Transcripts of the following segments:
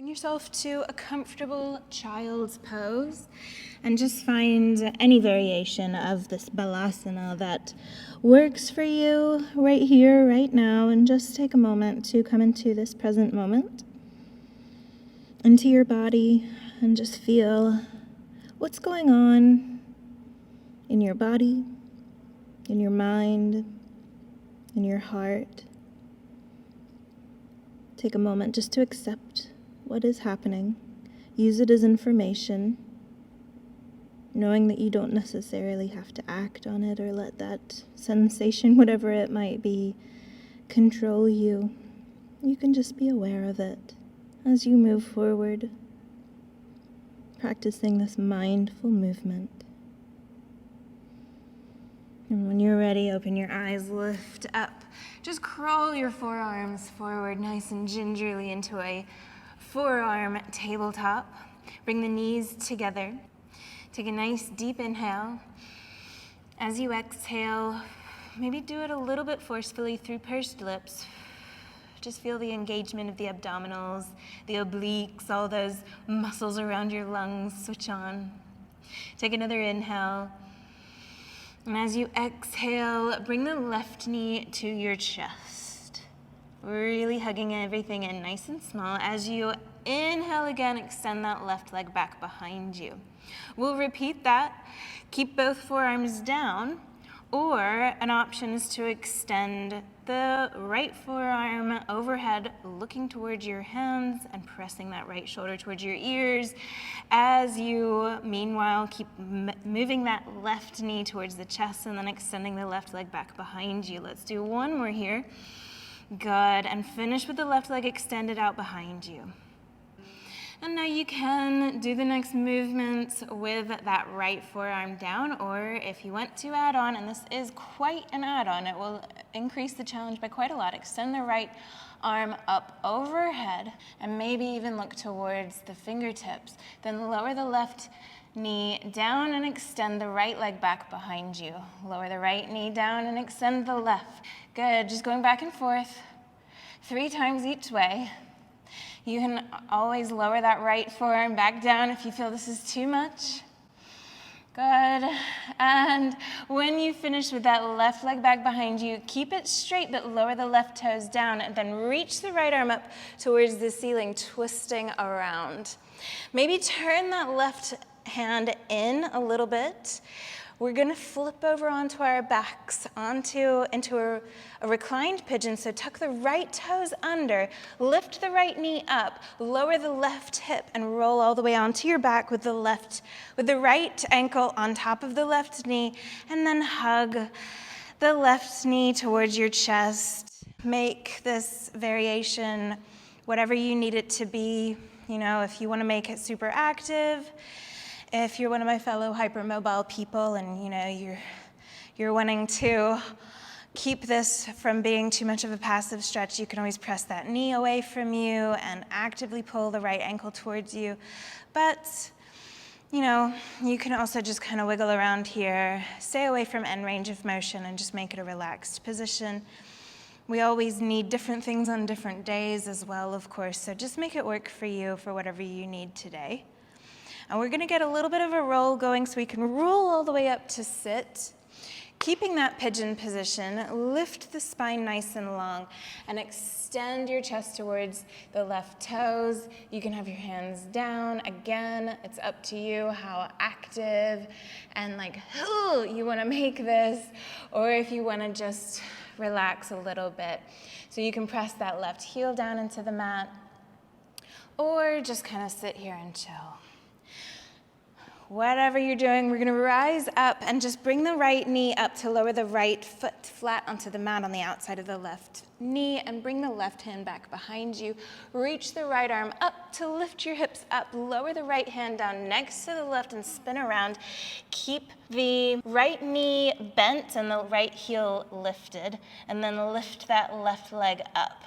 Bring yourself to a comfortable child's pose and just find any variation of this balasana that works for you right here, right now, and just take a moment to come into this present moment, into your body, and just feel what's going on in your body, in your mind, in your heart. Take a moment just to accept what is happening. Use it as information, knowing that you don't necessarily have to act on it or let that sensation, whatever it might be, control you. You can just be aware of it as you move forward, practicing this mindful movement. And when you're ready, open your eyes, lift up. Just crawl your forearms forward nice and gingerly into a forearm tabletop. Bring the knees together. Take a nice deep inhale. As you exhale, maybe do it a little bit forcefully through pursed lips. Just feel the engagement of the abdominals, the obliques, all those muscles around your lungs switch on. Take another inhale. And as you exhale, bring the left knee to your chest. Really hugging everything in nice and small. As you inhale again, extend that left leg back behind you. We'll repeat that. Keep both forearms down, or an option is to extend the right forearm overhead, looking towards your hands and pressing that right shoulder towards your ears as you, meanwhile, keep moving that left knee towards the chest and then extending the left leg back behind you. Let's do one more here. Good, and finish with the left leg extended out behind you. And now you can do the next movements with that right forearm down, or if you want to add on, and this is quite an add-on, it will increase the challenge by quite a lot. Extend the right arm up overhead and maybe even look towards the fingertips. Then lower the left knee down and extend the right leg back behind you. Lower the right knee down and extend the left. Good, just going back and forth 3 times each way. You can always lower that right forearm back down if you feel this is too much. Good. And when you finish with that left leg back behind you, keep it straight, but lower the left toes down, and then reach the right arm up towards the ceiling, twisting around. Maybe turn that left hand in a little bit. We're going to flip over onto our backs, into a reclined pigeon. So tuck the right toes under, lift the right knee up, lower the left hip, and roll all the way onto your back with the right ankle on top of the left knee, and then hug the left knee towards your chest. Make this variation whatever you need it to be. You know, if you want to make it super active, if you're one of my fellow hypermobile people and you're wanting to keep this from being too much of a passive stretch, you can always press that knee away from you and actively pull the right ankle towards you. But you can also just kind of wiggle around here, stay away from end range of motion, and just make it a relaxed position. We always need different things on different days as well, of course, so just make it work for you for whatever you need today. And we're going to get a little bit of a roll going so we can roll all the way up to sit. Keeping that pigeon position, lift the spine nice and long and extend your chest towards the left toes. You can have your hands down. Again, it's up to you how active and you want to make this, or if you want to just relax a little bit. So you can press that left heel down into the mat, or just kind of sit here and chill. Whatever you're doing, we're going to rise up and just bring the right knee up to lower the right foot flat onto the mat on the outside of the left knee, and bring the left hand back behind you. Reach the right arm up to lift your hips up. Lower the right hand down next to the left and spin around. Keep the right knee bent and the right heel lifted, and then lift that left leg up.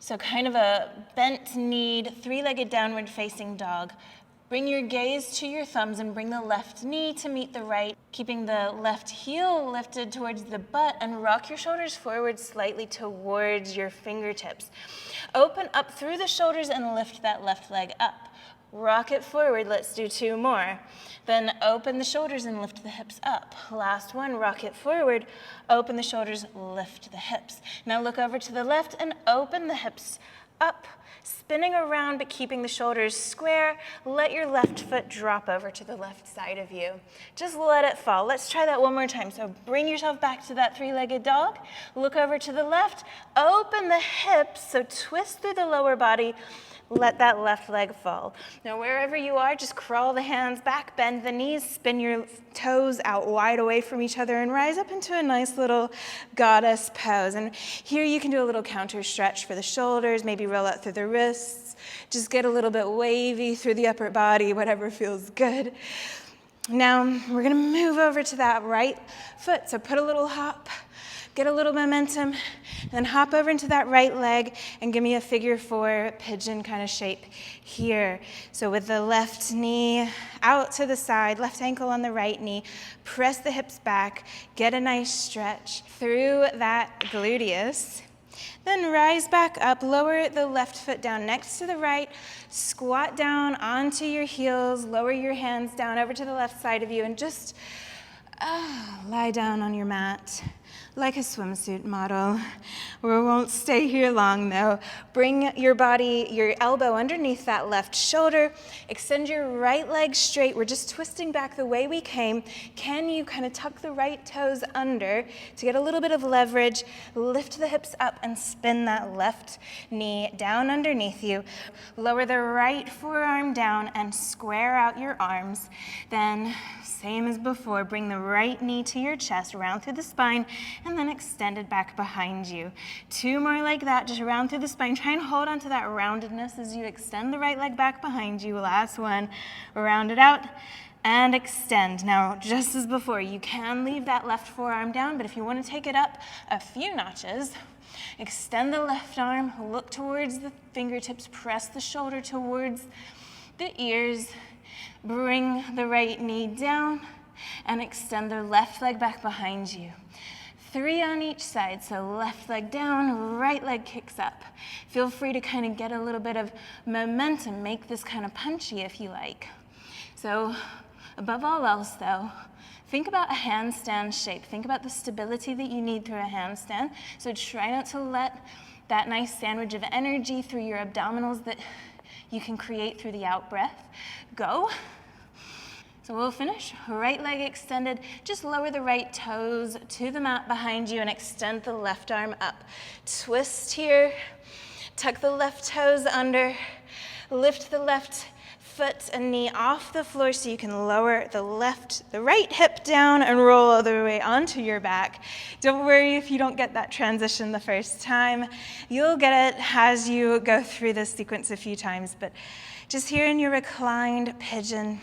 So kind of a bent-kneed, 3-legged downward facing dog. Bring your gaze to your thumbs and bring the left knee to meet the right, keeping the left heel lifted towards the butt, and rock your shoulders forward slightly towards your fingertips. Open up through the shoulders and lift that left leg up. Rock it forward, let's do 2 more. Then open the shoulders and lift the hips up. Last one, rock it forward, open the shoulders, lift the hips. Now look over to the left and open the hips up, spinning around but keeping the shoulders square. Let your left foot drop over to the left side of you. Just let it fall. Let's try that one more time. So bring yourself back to that 3-legged dog. Look over to the left, open the hips, so twist through the lower body. Let that left leg fall. Now wherever you are, just crawl the hands back, bend the knees, spin your toes out wide away from each other and rise up into a nice little goddess pose. And here you can do a little counter stretch for the shoulders, maybe roll out through the wrists, just get a little bit wavy through the upper body, whatever feels good. Now we're gonna move over to that right foot, so put a little hop, get a little momentum, and then hop over into that right leg and give me a figure 4 pigeon kind of shape here. So with the left knee out to the side, left ankle on the right knee, press the hips back, get a nice stretch through that gluteus. Then rise back up, lower the left foot down next to the right, squat down onto your heels, lower your hands down over to the left side of you, and just lie down on your mat like a swimsuit model. We won't stay here long though. Bring your body, your elbow underneath that left shoulder. Extend your right leg straight. We're just twisting back the way we came. Can you kind of tuck the right toes under to get a little bit of leverage? Lift the hips up and spin that left knee down underneath you. Lower the right forearm down and square out your arms. Then, same as before, bring the right knee to your chest, round through the spine, and then extend it back behind you. 2 more like that, just round through the spine. Try and hold on to that roundedness as you extend the right leg back behind you. Last one, round it out and extend. Now, just as before, you can leave that left forearm down, but if you want to take it up a few notches, extend the left arm, look towards the fingertips, press the shoulder towards the ears, bring the right knee down and extend the left leg back behind you. 3 on each side, so left leg down, right leg kicks up. Feel free to kind of get a little bit of momentum, make this kind of punchy if you like. So above all else though, think about a handstand shape. Think about the stability that you need through a handstand. So try not to let that nice sandwich of energy through your abdominals that you can create through the out breath go. So we'll finish, right leg extended, just lower the right toes to the mat behind you and extend the left arm up. Twist here, tuck the left toes under, lift the left foot and knee off the floor so you can lower the right hip down and roll all the way onto your back. Don't worry if you don't get that transition the first time. You'll get it as you go through this sequence a few times, but just here in your reclined pigeon.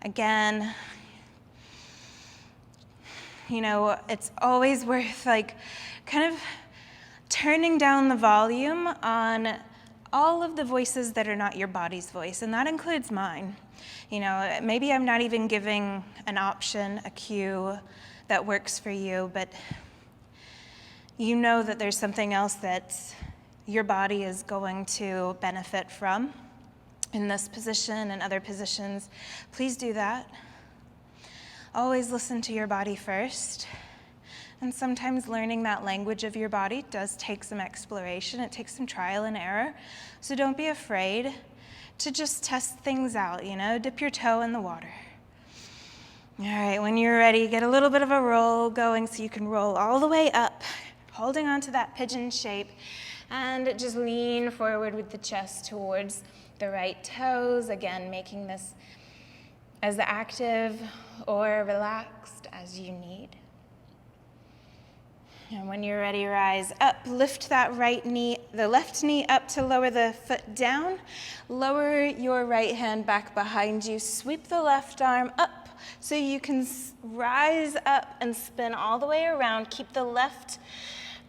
Again, you know, it's always worth kind of turning down the volume on all of the voices that are not your body's voice, and that includes mine. You know, maybe I'm not even giving an option, a cue that works for you, but you know that there's something else that your body is going to benefit from. In this position and other positions, please do that. Always listen to your body first. And sometimes learning that language of your body does take some exploration. It takes some trial and error. So don't be afraid to just test things out, you know, dip your toe in the water. All right, when you're ready, get a little bit of a roll going so you can roll all the way up, holding on to that pigeon shape, and just lean forward with the chest towards the right toes, again, making this as active or relaxed as you need. And when you're ready, rise up, lift that right knee, the left knee up to lower the foot down, lower your right hand back behind you, sweep the left arm up so you can rise up and spin all the way around. Keep the left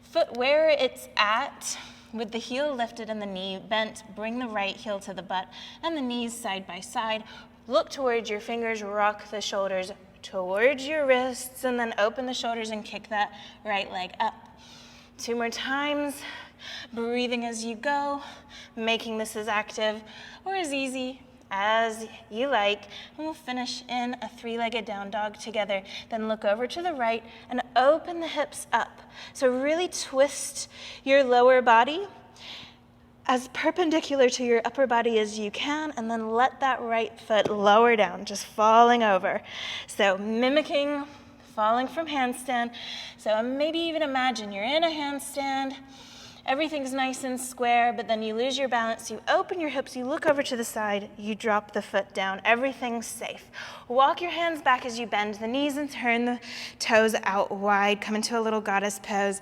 foot where it's at. With the heel lifted and the knee bent, bring the right heel to the butt and the knees side by side. Look towards your fingers, rock the shoulders towards your wrists, and then open the shoulders and kick that right leg up. 2 more times, breathing as you go, making this as active or as easy as you like, and we'll finish in a 3-legged down dog together. Then look over to the right and open the hips up. So really twist your lower body as perpendicular to your upper body as you can, and then let that right foot lower down, just falling over. So mimicking falling from handstand. So maybe even imagine you're in a handstand, everything's nice and square, but then you lose your balance, you open your hips, you look over to the side, you drop the foot down, everything's safe. Walk your hands back as you bend the knees and turn the toes out wide, come into a little goddess pose.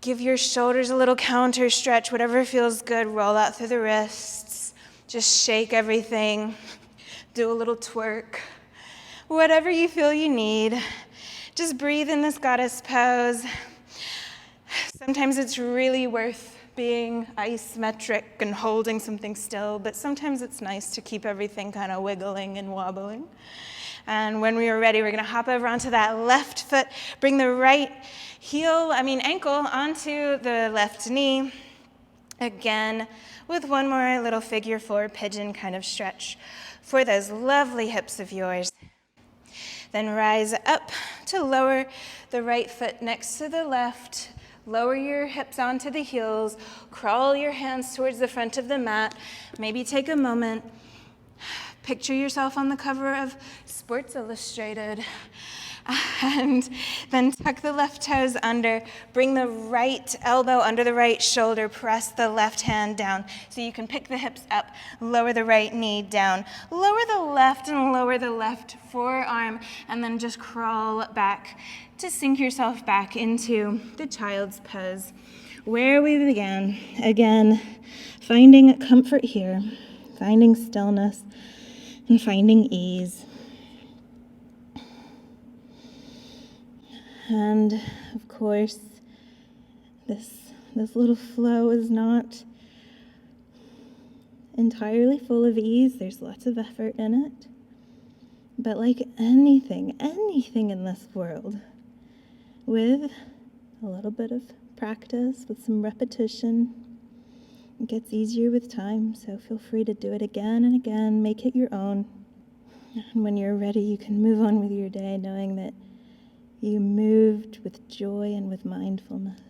Give your shoulders a little counter stretch, whatever feels good, roll out through the wrists, just shake everything, do a little twerk, whatever you feel you need. Just breathe in this goddess pose. Sometimes it's really worth being isometric and holding something still, but sometimes it's nice to keep everything kind of wiggling and wobbling. And when we are ready, we're going to hop over onto that left foot, bring the right ankle onto the left knee. Again, with one more little figure 4 pigeon kind of stretch for those lovely hips of yours. Then rise up to lower the right foot next to the left. Lower your hips onto the heels. Crawl your hands towards the front of the mat. Maybe take a moment. Picture yourself on the cover of Sports Illustrated. And then tuck the left toes under. Bring the right elbow under the right shoulder. Press the left hand down so you can pick the hips up. Lower the right knee down. Lower the left and lower the left forearm. And then just crawl back to sink yourself back into the child's pose where we began. Again, finding comfort here. Finding stillness and finding ease. And of course, this little flow is not entirely full of ease. There's lots of effort in it. But like anything in this world, with a little bit of practice, with some repetition, it gets easier with time. So feel free to do it again and again. Make it your own. And when you're ready, you can move on with your day knowing that you moved with joy and with mindfulness.